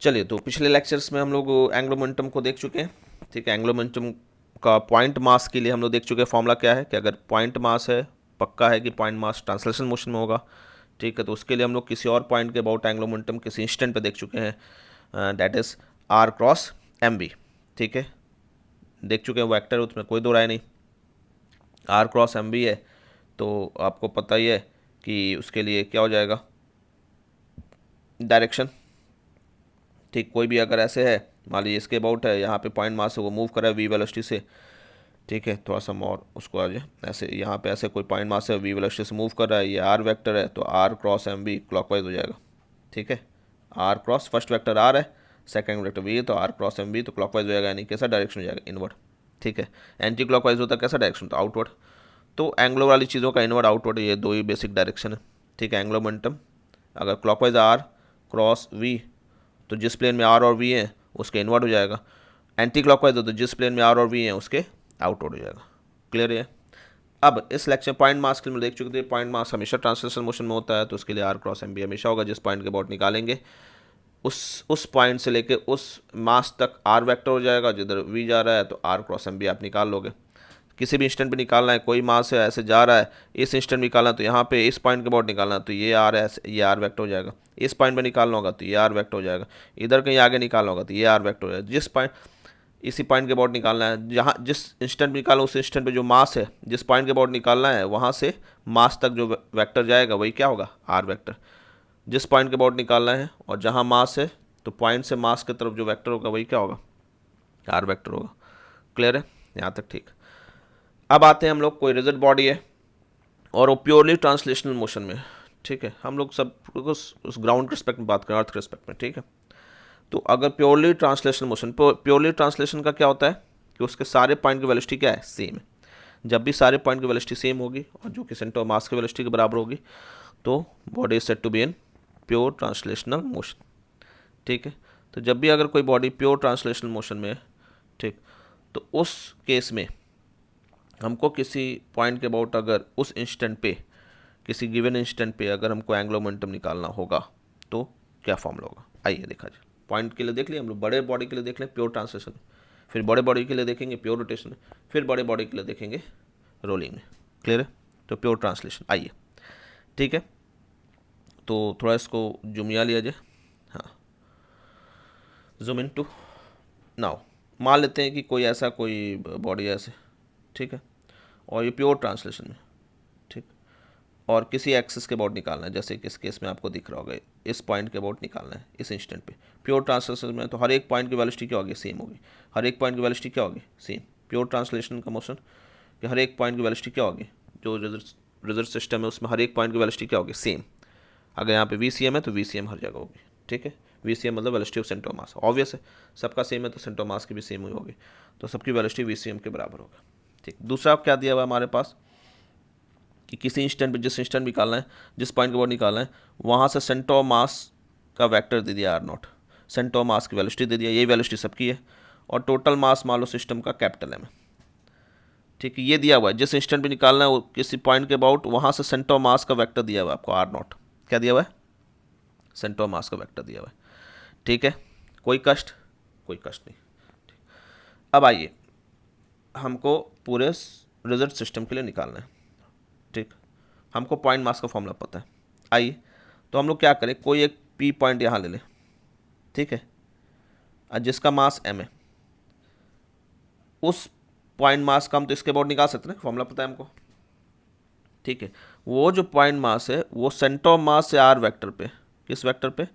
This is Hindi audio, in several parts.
चलिए, तो पिछले लेक्चर्स में हम लोग एंगुलर मोमेंटम को देख चुके हैं। ठीक है, एंगुलर मोमेंटम का पॉइंट मास के लिए हम लोग देख चुके हैं फॉर्मूला क्या है कि अगर पॉइंट मास है, पक्का है कि पॉइंट मास ट्रांसलेशन मोशन में होगा। ठीक है, तो उसके लिए हम लोग किसी और पॉइंट के अबाउट एंगुलर मोमेंटम किसी इंस्टेंट पे देख चुके हैं, that is r cross M v. ठीक है, देख चुके हैं वेक्टर, उसमें कोई दो राय नहीं। आर क्रॉस एम बी है तो आपको पता ही है कि उसके लिए क्या हो जाएगा, डायरेक्शन। ठीक, कोई भी अगर ऐसे है, मान लीजिए इसके अबाउट है, यहाँ पे पॉइंट मास है वो मूव कर रहा है वी वेलोसिटी से। ठीक है, थोड़ा सा और उसको आ जाए, ऐसे यहाँ पे ऐसे कोई पॉइंट मास है वी वेलोसिटी से मूव कर रहा है, ये आर वेक्टर है, तो r cross M v clockwise हो जाएगा। ठीक है, r cross first vector r है, सेकंड वेक्टर वी है, तो आर क्रॉस एम बी तो क्लॉकवाइज हो जाएगा, यानी कैसा डायरेक्शन हो जाएगा, इनवर्ड। ठीक है, एंटी क्लॉकवाइज होता है कैसा डायरेक्शन, तो आउटवर्ड। तो एंगुलर वाली चीज़ों का इनवर्ड आउटवर्ड ये दो ही बेसिक डायरेक्शन है। ठीक है, एंगुलर मोमेंटम अगर क्लॉकवाइज आर क्रॉस वी, तो जिस प्लेन में आर और वी हैं उसके इनवर्ड हो जाएगा। एंटी क्लॉकवाइज हो तो जिस प्लेन में आर और वी हैं उसके आउटवर्ड हो जाएगा। क्लियर है। अब इस लेक्चर पॉइंट मास के लिए देख चुके थे, पॉइंट मास हमेशा ट्रांसलेशन मोशन में होता है, तो उसके लिए आर क्रॉस एम बी हमेशा होगा। जिस पॉइंट के अबाउट निकालेंगे उस पॉइंट से लेके उस मास तक आर वेक्टर हो जाएगा, जिधर वी जा रहा है तो आर क्रॉस एम बी आप निकाल लोगे। किसी भी इंस्टेंट पे निकालना है, कोई मास है ऐसे जा रहा है, इस इंस्टेंट निकालना है तो यहाँ पे इस पॉइंट के अबाउट निकालना है, तो ये आर है, ये आर वेक्टर हो जाएगा। इस पॉइंट पे निकालना होगा तो ये आर वेक्टर हो जाएगा। इधर कहीं आगे निकालना होगा तो ये आर वेक्टर हो जाएगा। जिस पॉइंट इसी पॉइंट के अबाउट निकालना है, जहाँ जिस इंस्टेंट निकालो उस इंस्टेंट पे जो मास है, जिस पॉइंट के अबाउट निकालना है वहाँ से मास तक जो वेक्टर जाएगा वही क्या होगा, आर वेक्टर। जिस पॉइंट के अबाउट निकालना है और जहाँ मास है तो पॉइंट से मास की तरफ जो वेक्टर होगा वही क्या होगा, आर वेक्टर होगा। क्लियर है यहाँ तक? ठीक। अब आते हैं हम लोग, कोई रिजिड बॉडी है और वो प्योरली ट्रांसलेशनल मोशन में। ठीक है, हम लोग सब उस ग्राउंड के रिस्पेक्ट में बात करें, अर्थ के रिस्पेक्ट में। ठीक है, तो अगर purely translational motion, purely translation का क्या होता है कि उसके सारे पॉइंट की वेलोसिटी क्या है, सेम है। जब भी सारे पॉइंट की वेलोसिटी सेम होगी और जो कि सेंटर ऑफ मास की वेलोसिटी के बराबर होगी, तो body is said to be in pure translational motion. ठीक है, तो जब भी अगर कोई बॉडी प्योर ट्रांसलेशनल मोशन में है, ठीक, तो उस केस में हमको किसी पॉइंट के अबाउट अगर उस इंस्टेंट पे, किसी गिवन इंस्टेंट पे अगर हमको एंगुलर मोमेंटम निकालना होगा तो क्या फॉर्मूला होगा, आइए देखा जाए। पॉइंट के लिए देख लिया हम लोग, बड़े बॉडी के लिए देख लें प्योर ट्रांसलेशन में, फिर बड़े बॉडी के लिए देखेंगे प्योर रोटेशन में, फिर बड़े बॉडी के लिए देखेंगे रोलिंग में। क्लियर है? तो प्योर ट्रांसलेशन आइए। ठीक है, तो थोड़ा इसको जूमिया लिया जाए। हाँ, जूम इन टू। नाउ मान लेते हैं कि कोई ऐसा कोई बॉडी है ऐसे, ठीक है, और ये प्योर ट्रांसलेशन में, ठीक, और किसी एक्सिस के अबाउट निकालना है, जैसे कि इस केस में आपको दिख रहा होगा इस पॉइंट के अबाउट निकालना है इस इंस्टेंट पे। प्योर ट्रांसलेशन में तो हर एक पॉइंट की वेलोसिटी क्या होगी, सेम होगी। हर एक पॉइंट की वेलोसिटी क्या होगी, सेम। प्योर ट्रांसलेशन का मोशन कि हर एक पॉइंट की वेलोसिटी क्या होगी, जो रिजर्व सिस्टम है उसमें हर एक पॉइंट की वेलोसिटी क्या होगी, सेम। अगर यहाँ पे वी सी एम है तो वी सी एम हर जगह होगी। ठीक है, वी सी एम मतलब velocity of centre of mass, obvious है, सबका सेम है तो सेंटर ऑफ मास की भी सेम ही होगी, तो सबकी वेलोसिटी वी सी एम के बराबर होगा। ठीक, दूसरा क्या दिया हुआ है हमारे पास कि किसी इंस्टेंट पे, जिस इंस्टेंट निकालना है, जिस पॉइंट के बाद निकालना है, वहाँ से सेंटर ऑफ मास का वेक्टर दे दिया R naught, centre of mass की वेलोसिटी दे दिया, यही वेलोसिटी सबकी है, और टोटल मास मान लो सिस्टम का कैपिटल एम है। ठीक है, ये दिया हुआ है, जिस इंस्टेंट पे निकालना है वो किसी पॉइंट के अबाउट, वहाँ से सेंटर ऑफ मास का वेक्टर दिया हुआ है आपको आर नॉट। क्या दिया हुआ है, सेंटर ऑफ मास का वेक्टर दिया हुआ है। ठीक है, कोई कष्ट, कोई कष्ट नहीं। अब आइए, हमको पूरे रिजल्ट सिस्टम के लिए निकालना है। ठीक, हमको पॉइंट मास का फॉर्मूला पता है। आइए, तो हम लोग क्या करें, कोई एक पी पॉइंट यहाँ ले लें, ठीक है, और जिसका मास एम है, उस पॉइंट मास का हम तो इसके अबाउट निकाल सकते हैं, फॉर्मूला पता है हमको। ठीक है, वो जो पॉइंट मास है वो सेंटर ऑफ मास से आर वेक्टर पे, किस वेक्टर पे,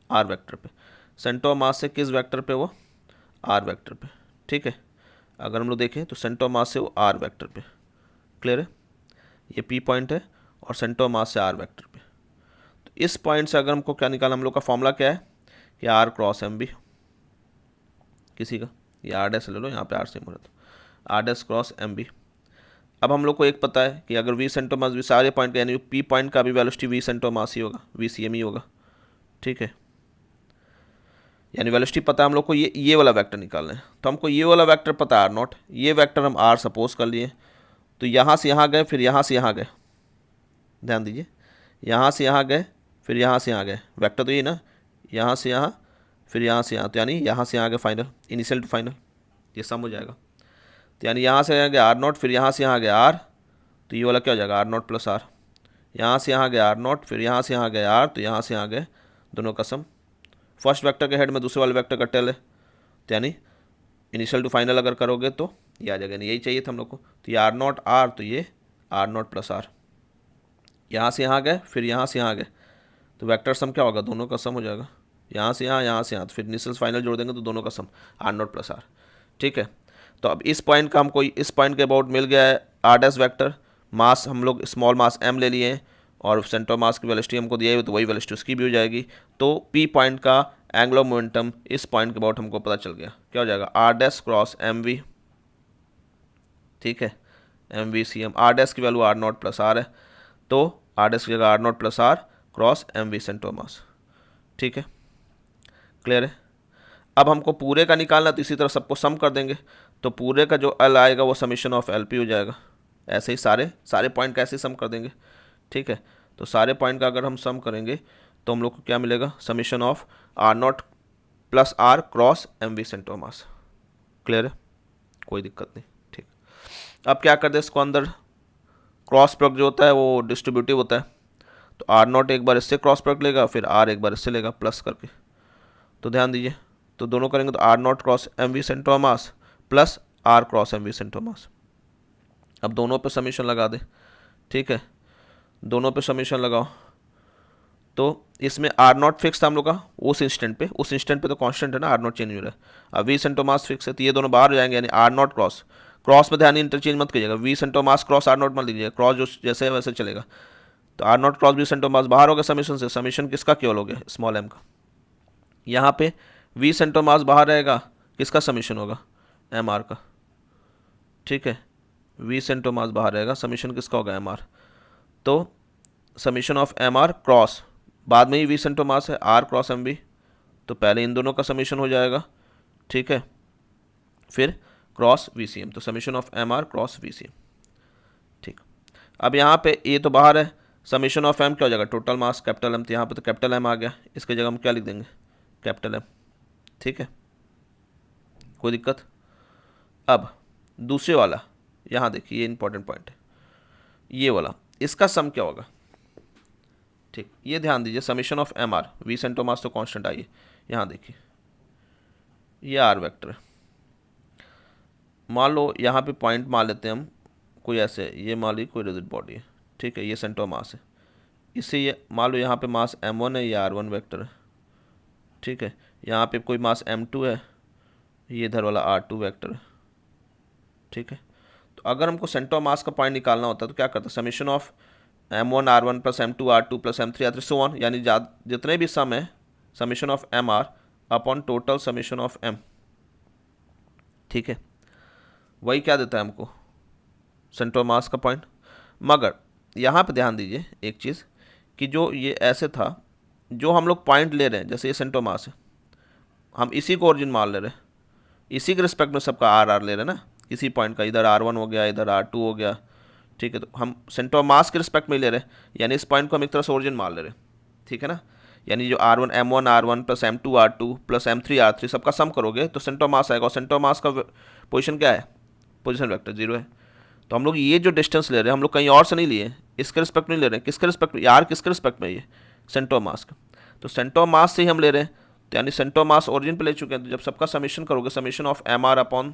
आर वेक्टर पे, सेंटर ऑफ मास से किस वेक्टर पे, वो आर वेक्टर पे। ठीक है, अगर हम लोग देखें तो सेंटर ऑफ मास से वो आर वेक्टर पे। क्लियर है, ये पी पॉइंट है और सेंटर ऑफ मास से आर वेक्टर पे। तो इस पॉइंट से अगर हमको क्या निकालना, हम लोग का फॉर्मूला क्या है कि आर क्रॉस एम बी, किसी का ये आर डैश ले लो, यहाँ पे आर सेम हो रहा था, R dash cross M B. अब हम लोग को एक पता है कि अगर वी सेंटर मास, वी सारे पॉइंट का, यानी पी पॉइंट का भी वेलोसिटी वी सेंटर मास ही होगा, वी सी एम ही होगा। ठीक है, यानी वेलोसिटी पता है हम लोग को, ये वाला वेक्टर निकालना है, तो हमको ये वाला वेक्टर पता है आर नॉट, ये वेक्टर हम आर सपोज कर लिए, तो यहाँ से यहाँ गए, फिर यहाँ से यहाँ गए, ध्यान दीजिए, यहाँ से यहाँ गए, फिर यहाँ से यहाँ गए, वेक्टर तो ये ना, यहाँ से यहाँ, फिर यहाँ से यहाँ, तो यानी यहाँ से यहाँ गए फाइनल, इनिशियल टू फाइनल, ये सम हो जाएगा। तो यानी यहाँ से यहाँ गया आर नॉट, फिर यहाँ से यहाँ गया आर, तो ये वाला क्या हो जाएगा आर नॉट प्लस आर। यहाँ से यहाँ गया आर नॉट, फिर यहाँ से यहाँ गया आर, तो यहाँ से यहाँ गए दोनों का सम। फर्स्ट वेक्टर के हेड में दूसरे वाले वेक्टर का टेल है, तो यानी इनिशियल टू फाइनल अगर करोगे तो ये आ जाएगा, यही चाहिए था हम लोग को। तो ये आर नॉट आर, तो ये आर नॉट प्लस आर। यहाँ से यहाँ गए, फिर यहाँ से यहाँ गए, तो वेक्टर सम क्या होगा, दोनों का सम हो जाएगा। यहाँ से यहाँ से यहाँ, तो फिर इनिशियल फाइनल जोड़ देंगे तो दोनों का sum R naught plus R. ठीक है, तो अब इस पॉइंट का हमको इस पॉइंट के अबाउट मिल गया है आर डैश वेक्टर। मास हम लोग स्मॉल मास एम ले लिए हैं और सेंटर मास की वेलोसिटी हमको दिया है, तो वही वेलोसिटी उसकी भी हो जाएगी। तो पी पॉइंट का एंगुलर मोमेंटम इस पॉइंट के अबाउट हमको पता चल गया, क्या हो जाएगा R dash cross M V. ठीक है, M V C M, R dash की value R naught plus R है, तो आर डैश की जगह R naught plus R cross M V centre mass. ठीक है, क्लियर है। अब हमको पूरे का निकालना, तो इसी तरह सबको सम कर देंगे, तो पूरे का जो एल आएगा वो समीशन ऑफ एल पी हो जाएगा। ऐसे ही सारे पॉइंट का ऐसे ही सम कर देंगे। ठीक है, तो सारे पॉइंट का अगर हम सम करेंगे तो हम लोग को क्या मिलेगा, summation of R naught plus R cross M V centre mass. Clear है, कोई दिक्कत नहीं। ठीक, अब क्या कर दे, इसको अंदर क्रॉस प्रोडक्ट जो होता है वो डिस्ट्रीब्यूटिव होता है, तो आर नॉट एक बार इससे क्रॉस प्रोडक्ट लेगा, फिर आर एक बार इससे लेगा प्लस करके। तो ध्यान दीजिए, तो दोनों करेंगे तो R not cross M V centre mass plus R cross M V centre mass. अब दोनों पे समीशन लगा दे। ठीक है, दोनों पे समीशन लगाओ, तो इसमें आर नॉट फिक्स था हम लोग का उस इंस्टेंट पे तो कांस्टेंट है ना, आर नॉट चेंज हो रहा है। अब वी सेंटर मास फिक्स है, तो ये दोनों बाहर हो जाएंगे, यानी आर नॉट क्रॉस में ध्यान इंटरचेंज मत कीजिएगा, V centre mass cross R naught मत लीजिएगा, क्रॉस जो जैसे है वैसे चलेगा। तो R not cross V centre mass बाहर हो गया समीशन से, समीशन किसका केवल हो गया, स्मॉल एम का। यहाँ पे वी सेंटर मास बाहर रहेगा, किसका समीशन होगा, एम आर का। ठीक है, वी सेंटर मास बाहर रहेगा, समीशन किसका होगा, एम आर। तो summation of M R cross, बाद में ही वी सेंटर मास है आर क्रॉस एम बी, तो पहले इन दोनों का समीशन हो जाएगा। ठीक है, फिर क्रॉस वी सी एम, तो summation of M R cross V C M. ठीक, अब यहाँ पे ये तो बाहर है, समीशन ऑफ एम क्या हो जाएगा, टोटल मास कैपिटल एम, तो यहाँ पे तो कैपिटल एम आ गया, इसकी जगह हम क्या लिख देंगे, कैपिटल एम। ठीक है, कोई दिक्कत। अब दूसरे वाला, यहाँ देखिए ये इंपॉर्टेंट पॉइंट है, ये वाला, इसका सम क्या होगा। ठीक, ये ध्यान दीजिए, summation of M R, V centre mass तो कांस्टेंट आइए, यहाँ देखिए ये आर वेक्टर है, मान लो यहाँ पे पॉइंट मान लेते हैं हम कोई ऐसे, ये मान ली कोई रिजिड बॉडी है। ठीक है, ये सेंटर मास है, इससे ये मान लो यहाँ पे मास m1 है, ये r1 वेक्टर है। ठीक है, यहाँ पे कोई मास m2 है, ये इधर वाला r2 वेक्टर है। ठीक है, तो अगर हमको सेंटर मास का पॉइंट निकालना होता है तो क्या करता है, summation of m1 r1 plus m2 r2 plus m3 r3 so on, यानी जितने भी सम है summation of M R upon total summation of m। ठीक है, वही क्या देता है हमको, सेंटर मास का पॉइंट। मगर यहाँ पे ध्यान दीजिए एक चीज़, कि जो ये ऐसे था, जो हम लोग पॉइंट ले रहे हैं, जैसे ये सेंटर मास है, हम इसी को ओरिजिन मान ले रहे हैं, इसी के रिस्पेक्ट में सबका आर आर ले रहे हैं ना, इसी पॉइंट का, इधर r1 हो गया, इधर r2 हो गया। ठीक है, तो हम सेंटर मास के रिस्पेक्ट में ले रहे हैं, यानी इस पॉइंट को हम एक तरह से ओरिजिन मान ले रहे हैं। ठीक है ना, यानी जो r1 m1 r1 plus m2 r2 plus m3 r3 सबका सम करोगे तो सेंटर मास आएगा, और सेंटर मास का पोजीशन क्या है, पोजीशन वेक्टर 0 है। तो हम लोग ये जो डिस्टेंस ले रहे हैं हम लोग कहीं और से नहीं लिए, इसके रिस्पेक्ट में ले रहे हैं, किसके रिस्पेक्ट में, यार किसके रिस्पेक्ट में, ये सेंटर मास का। तो सेंटर मास से ही हम ले रहे हैं, तो यानी सेंटर मास ओरिजिन पे ले चुके हैं। तो जब सबका समीशन करोगे, summation of M R upon,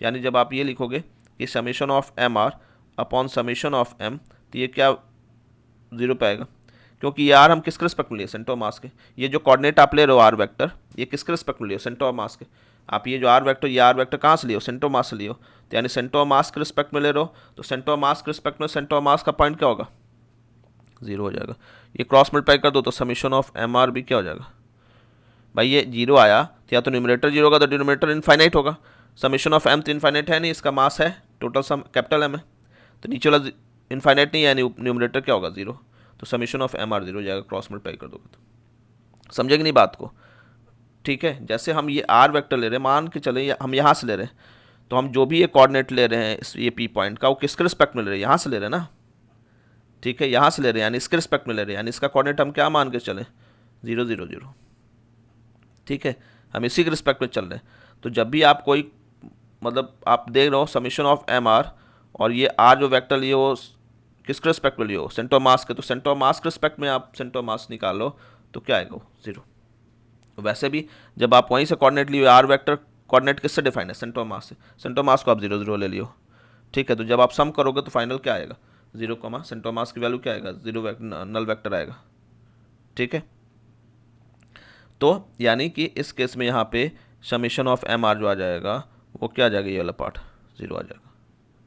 यानी जब आप ये लिखोगे कि summation of M R upon summation of M, तो ये क्या 0 पे आएगा, क्योंकि ये आर हम किसके रिस्पेक्ट में लिए, सेंटर मास के। ये जो कोऑर्डिनेट आप ले रहे हो आर वेक्टर, ये किसके रिस्पेक्ट में लियो, सेंटर मास के। आप ये जो आर वेक्टर, ये आर वेक्टर कहाँ से लियो, सेंटर मास से लियो, तो यानी सेंटर मास के रिस्पेक्ट में ले रहे हो, तो सेंटर मास के रिस्पेक्ट में सेंटर मास का पॉइंट क्या होगा, 0 हो जाएगा। ये क्रॉस मल्टीप्लाई कर दो तो समीशन ऑफ एम आर भी क्या हो जाएगा, भाई ये 0 आया तो या तो न्यूमरेटर 0 होगा तो डिनोमिनेटर इनफाइनाइट होगा। समीशन ऑफ एम तो इनफाइनाइट है नहीं, इसका मास है टोटल सम कैपिटल एम है, तो नीचे वाला इनफाइनाइट नहीं है, यानी न्यूमरेटर क्या होगा 0, तो समीशन ऑफ एम आर 0 हो जाएगा, क्रॉस मल्टीप्लाई कर दोगे तो। समझेंगे नहीं बात को। ठीक है, जैसे हम ये आर वेक्टर ले रहे हैं, मान के चले हम यहाँ से ले रहे हैं, तो हम जो भी ये कोऑर्डिनेट ले रहे हैं ये पी पॉइंट का, वो किसके रिस्पेक्ट में ले रहे हैं, यहाँ से ले रहे हैं ना। ठीक है, यहाँ से ले रहे हैं, यानी इसके रिस्पेक्ट में ले रहे हैं, यानी इसका कोऑर्डिनेट हम क्या मान के चलें, 0 0 0। ठीक है, हम इसी के रिस्पेक्ट में चल रहे हैं। तो जब भी आप कोई मतलब आप देख रहे हो समीशन ऑफ एम आर, और ये आर जो वेक्टर लिए हो किसके रिस्पेक्ट में लिए हो, सेंटर ऑफ मास के, तो सेंटर ऑफ मास के रिस्पेक्ट में आप सेंटर ऑफ मास निकालो तो क्या आएगा वो 0। वैसे भी जब आप वहीं से कोऑर्डिनेट लिए आर वेक्टर, कोऑर्डिनेट किससे डिफाइन है, सेंटर ऑफ मास से, सेंटर ऑफ मास को आप 0 0 ले लियो। ठीक है, तो जब आप सम करोगे तो फाइनल क्या आएगा 0, सेंटर ऑफ मास की वैल्यू क्या आएगा 0, नल वेक्टर आएगा। ठीक है, तो यानी कि इस केस में यहाँ पे समीशन ऑफ एम आर जो आ जाएगा वो क्या आ जाएगा, ये वाला पार्ट 0 आ जाएगा।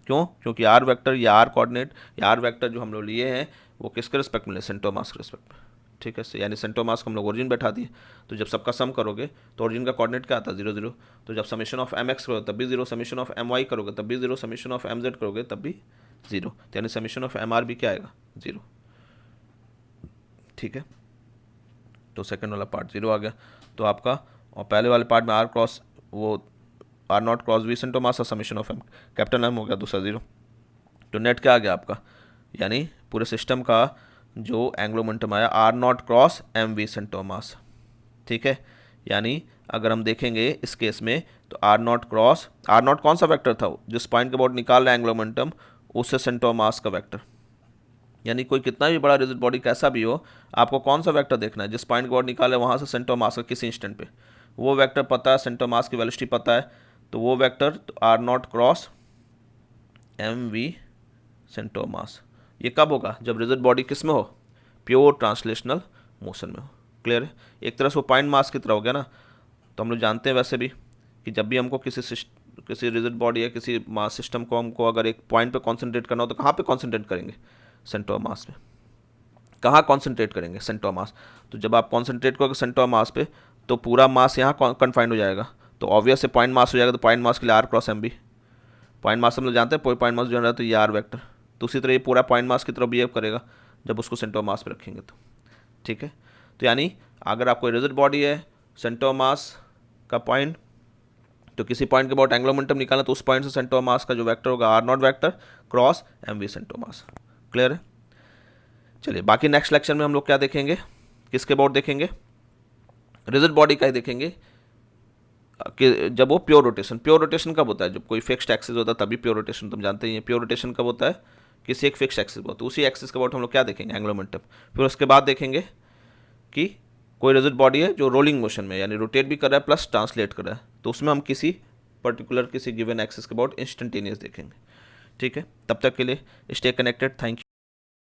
क्यों, क्योंकि आर वेक्टर या आर कोऑर्डिनेट या आर वेक्टर जो हम लोग लिए हैं वो किसके रिस्पेक्ट में, सेंटर ऑफ मास के रिस्पेक्ट में। ठीक है, यानी सेंटर ऑफ मास को हम लोग ओरिजिन बैठा दिए, तो जब सबका सम करोगे तो ओरिजिन का कोऑर्डिनेट क्या आता है 0 0, तो जब समीशन ऑफ एम एक्स करोगे तब भी 0, समीशन ऑफ एम वाई करोगे तब भी 0, समीशन ऑफ एम जेड करोगे तब भी 0, तो यानी समीशन ऑफ एम आर भी क्या आएगा 0। ठीक है, तो सेकंड वाला पार्ट 0 आ गया। तो आपका, और पहले वाले पार्ट में आर क्रॉस वो R not cross V centre mass और summation of M capital M हो गया, दूसरा 0। तो नेट क्या आ गया आपका, यानी पूरे सिस्टम का जो एंग्लो मोमेंटम आया R not cross M V centre mass. ठीक है, यानी अगर हम देखेंगे इस केस में तो आर नॉट कौन सा वेक्टर था, जिस पॉइंट के अबाउट निकाल रहा है एंग्लो मोमेंटम उससे सेंटर मास का वेक्टर। यानी कोई कितना भी बड़ा रिजिड बॉडी कैसा भी हो, आपको कौन सा वेक्टर देखना है, जिस पॉइंट के बाद निकाले वहाँ से सेंटर मास का किसी इंस्टेंट पे वो वेक्टर पता है, सेंटर मास की वेलोसिटी पता है, तो वो वेक्टर तो R not cross M V centre mass. ये कब होगा, जब रिजिड बॉडी किस में हो, प्योर ट्रांसलेशनल मोशन में हो। क्लियर है, एक तरह से वो पॉइंट मास की तरह हो गया ना। तो हम लोग जानते हैं वैसे भी कि जब भी हमको किसी रिजिड बॉडी या किसी मास सिस्टम को हमको अगर एक पॉइंट पे कॉन्सेंट्रेट करना हो तो कहाँ पे कॉन्सेंट्रेट करेंगे, सेंटर ऑफ मास में। कहाँ कॉन्सेंट्रेट करेंगे, सेंटर ऑफ मास। तो जब आप कॉन्सेंट्रेट करोगे सेंटर ऑफ मास पे तो पूरा मास यहाँ कन्फाइंड हो जाएगा, तो ऑब्वियस से पॉइंट मास हो जाएगा। तो पॉइंट मास के लिए R cross M B, point mass हम लोग जानते हैं, पॉइंट मास जो है तो ये आर वेक्टर, तो उसी तरह ये पूरा पॉइंट मास की तरफ बिहेव करेगा जब उसको सेंटर ऑफ मास पे रखेंगे तो। ठीक है, तो यानी अगर आपको रिजिड बॉडी है, सेंटर ऑफ मास का पॉइंट, तो किसी पॉइंट के अबाउट एंगुलर मोमेंटम निकालना तो उस पॉइंट से सेंटर ऑफ मास का जो वेक्टर होगा R naught vector cross M V centre of mass. Clear है, चलिए बाकी नेक्स्ट लेक्चर में हम लोग क्या देखेंगे, किसके अबाउट देखेंगे, रिजिड बॉडी का ही देखेंगे कि जब वो प्योर रोटेशन कब होता है, जब कोई फिक्स्ड एक्सिस होता है तभी प्योर रोटेशन, तुम जानते ही हैं। प्योर रोटेशन कब होता है, किसी एक फिक्स्ड एक्सिस पर, तो उसी एक्सिस के अबाउट हम लोग क्या देखेंगे, एंगुलर मोमेंटम। फिर उसके बाद देखेंगे कि कोई रिजिड बॉडी है जो रोलिंग मोशन में यानी रोटेट भी कर रहा है प्लस ट्रांसलेट कर रहा है, तो उसमें हम किसी पर्टिकुलर किसी गिवन एक्सिस के अबाउट इंस्टेंटेनियस देखेंगे। ठीक है, तब तक के लिए स्टे कनेक्टेड, थैंक यू।